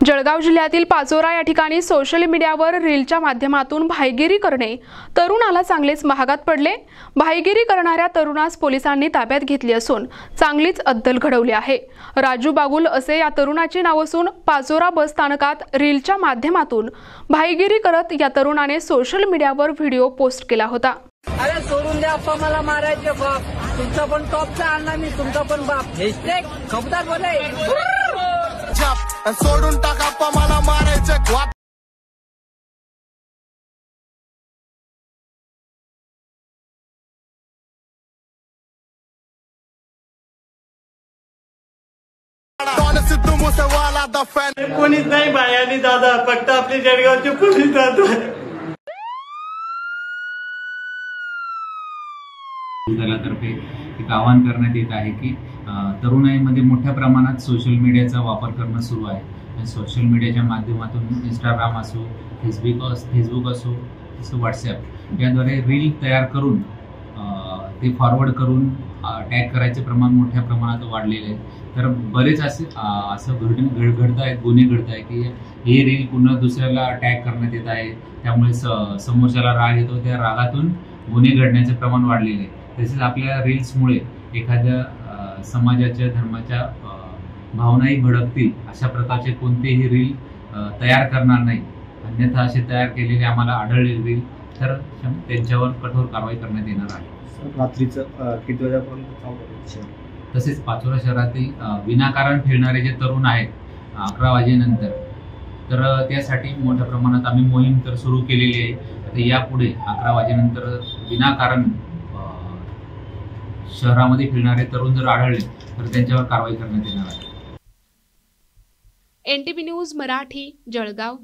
जळगाव जिल्ह्यातील पाचोरा या ठिकाणी सोशल मीडियावर रीलच्या माध्यमातून भाईगिरी करणे तरुणाला चांगलेच महागात पडले। भाईगिरी करणाऱ्या तरुणास पोलिसांनी ताब्यात घेतले असून चांगलीच अद्दल घडवली आहे। राजू बागुल असे या तरुणाचे नाव असून पाचोरा बस स्थानकात रीलच्या माध्यमातून भाईगिरी करत या तरुणाने सोशल मीडियावर व्हिडिओ पोस्ट केला होता। अरे सोडून द्या अप्पा, मला मारायचे बाप, तुमचा पण टॉपचा आणला मी, तुमचा पण बाप हेशटॅग खबरदार बोले सोडून टाका अप्पा, मला मारायचे सिद्धू मूसेवाला द फॅन कोणीच नाही बाई आणि दादा, फक्त आपले जळगावचे पोलीस दादा। दलातर्फे एक आवाहन करण्यात येत आहे की तरुणाईमध्ये मोठ्या प्रमाणात सोशल मीडियाचा वापर करणं सुरू आहे आणि सोशल मीडियाच्या माध्यमातून इंस्टाग्राम असो, फेसबुक असो, व्हॉट्सॲप याद्वारे रील तयार करून ते फॉरवर्ड करून टॅग करायचे प्रमाण मोठ्या प्रमाणात वाढलेले आहे। तर बरेच असं घडत आहेत, गुन्हे घडत आहे की हे रील पुन्हा दुसऱ्याला टॅग करण्यात येत आहे, त्यामुळे समोरच्याला राग येतो, त्या रागातून गुन्हे घडण्याचे प्रमाण वाढलेले आहे। तसेच आपल्या रील्समुळे एखाद्या समाजाच्या धर्माच्या भावनाही भडकतील अशा प्रकारचे कोणतेही रील तयार करणार नाही, अन्यथा असे तयार केलेले आम्हाला आढळले रील तर त्यांच्यावर कठोर कारवाई करण्यात येणार आहे। रात्रीचं किती वाजेपर्यंत? तसेच पाचोरा शहरातील विनाकारण फिरणारे जे तरुण आहेत 11 वाजेनंतर, तर त्यासाठी मोठ्या प्रमाणात आम्ही मोहीम तर सुरू केलेली आहे। आता यापुढे 11 वाजेनंतर विनाकारण शहरामध्ये फिरणारे तरुण जर आढळले तर त्यांच्यावर कारवाई करण्यात येणार आहे। NTV news Marathi, Jalgaon.